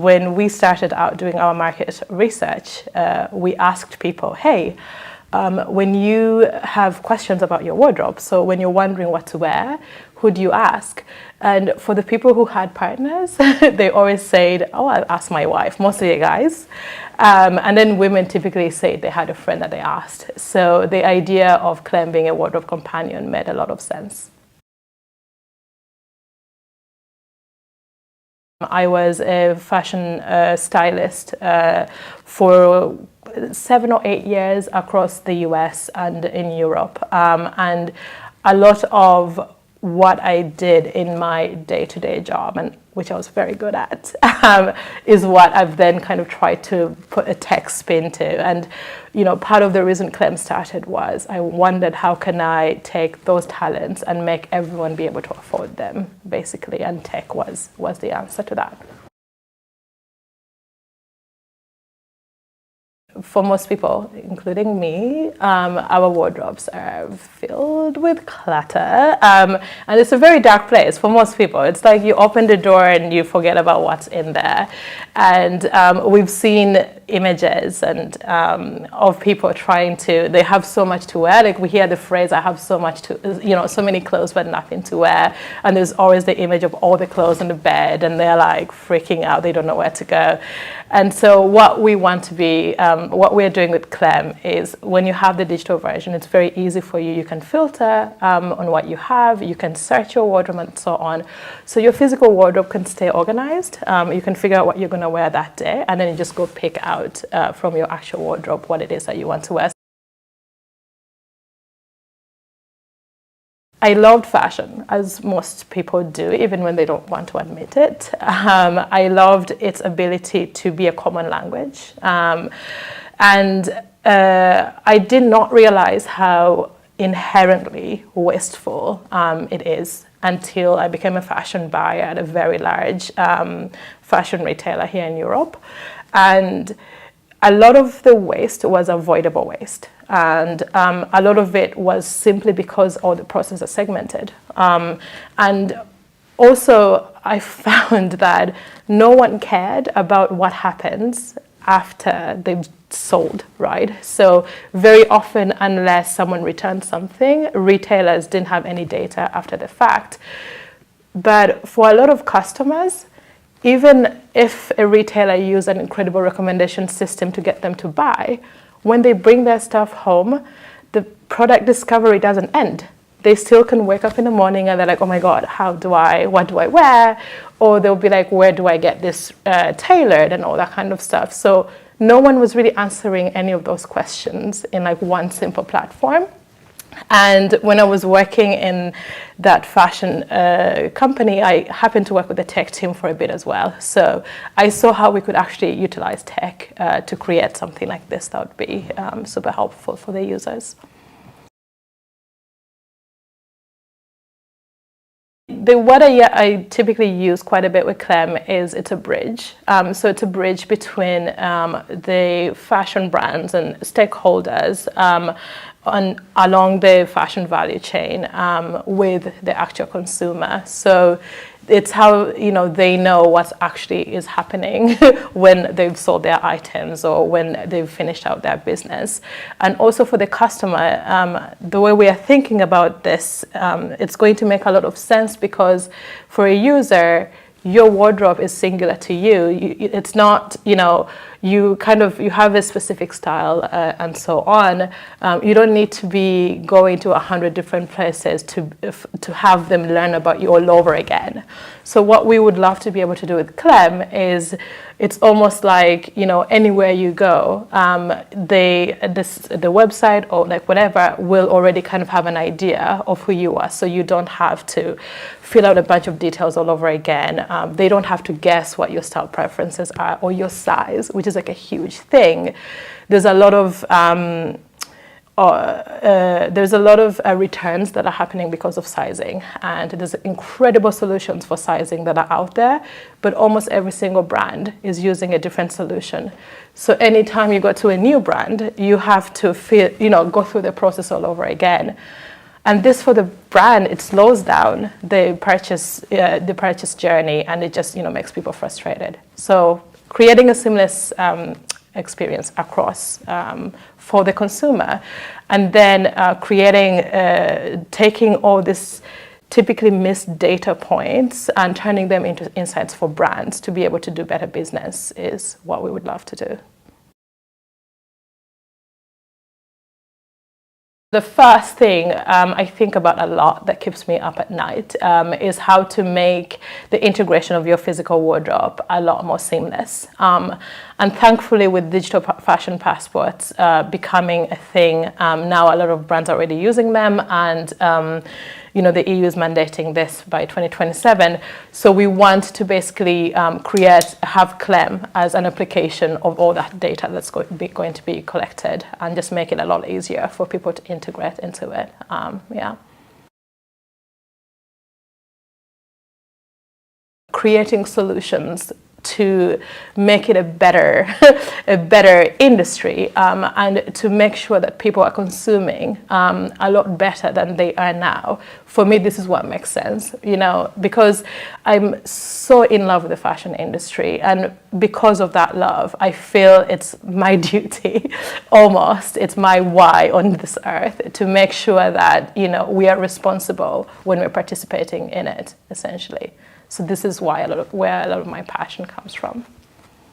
when we started out doing our market research, we asked people, hey, when you have questions about your wardrobe, so when you're wondering what to wear, who do you ask? And for the people who had partners, they always said, oh, I'll ask my wife, mostly guys. And then women typically say they had a friend that they asked. So the idea of Klëm being a wardrobe companion made a lot of sense. I was a fashion stylist for 7 or 8 years across the US and in Europe. And a lot of what I did in my day-to-day job, and which I was very good at, is what I've then kind of tried to put a tech spin to. And, you know, part of the reason Klëm started was I wondered how can I take those talents and make everyone be able to afford them, basically, and tech was the answer to that. For most people, including me, our wardrobes are filled with clutter. And it's a very dark place for most people. It's like you open the door and you forget about what's in there. And we've seen images and of people trying to, they have so much to wear. Like we hear the phrase, I have so much to, you know, so many clothes but nothing to wear. And there's always the image of all the clothes on the bed and they're like freaking out. They don't know where to go. And so what we want to be, what we're doing with Klëm is when you have the digital version, it's very easy for you. You can filter on what you have, you can search your wardrobe and so on. So your physical wardrobe can stay organized. You can figure out what you're going to wear that day, and then you just go pick out from your actual wardrobe what it is that you want to wear. I loved fashion, as most people do, even when they don't want to admit it. I loved its ability to be a common language. And I did not realize how inherently wasteful it is until I became a fashion buyer at a very large fashion retailer here in Europe. And a lot of the waste was avoidable waste. And a lot of it was simply because all the processes are segmented. And also, I found that no one cared about what happens after they've sold, right? So very often, unless someone returned something, retailers didn't have any data after the fact. But for a lot of customers, even if a retailer used an incredible recommendation system to get them to buy, when they bring their stuff home, the product discovery doesn't end. They still can wake up in the morning and they're like, oh my God, what do I wear? Or they'll be like, where do I get this tailored and all that kind of stuff. So no one was really answering any of those questions in like one simple platform. And when I was working in that fashion company, I happened to work with the tech team for a bit as well. So I saw how we could actually utilize tech to create something like this that would be super helpful for the users. What I typically use quite a bit with Klëm is it's a bridge. So it's a bridge between the fashion brands and stakeholders along the fashion value chain with the actual consumer. So it's how, you know, they know what actually is happening when they've sold their items or when they've finished out their business. And also for the customer, the way we are thinking about this, it's going to make a lot of sense because for a user, your wardrobe is singular to you. It's not, you know, you have a specific style and so on. You don't need to be going to 100 different places to have them learn about you all over again. So what we would love to be able to do with Klëm is it's almost like, you know, anywhere you go, the website or like whatever will already kind of have an idea of who you are. So you don't have to fill out a bunch of details all over again. They don't have to guess what your style preferences are or your size, which is like a huge thing. There's a lot of returns that are happening because of sizing, and there's incredible solutions for sizing that are out there, but almost every single brand is using a different solution. So anytime you go to a new brand, you have to go through the process all over again. And this, for the brand, it slows down the purchase journey, and it just makes people frustrated. So creating a seamless experience across for the consumer, and then taking all this typically missed data points and turning them into insights for brands to be able to do better business is what we would love to do. The first thing I think about a lot that keeps me up at night is how to make the integration of your physical wardrobe a lot more seamless. And thankfully, with digital fashion passports becoming a thing, now a lot of brands are already using them, and the EU is mandating this by 2027. So we want to basically have Klëm as an application of all that data that's going to be collected, and just make it a lot easier for people to integrate into it. Creating solutions to make it a better industry, and to make sure that people are consuming a lot better than they are now. For me, this is what makes sense, because I'm so in love with the fashion industry, and because of that love, I feel it's my duty, almost, it's my why on this earth, to make sure that, we are responsible when we're participating in it, essentially. So this is where a lot of my passion comes from.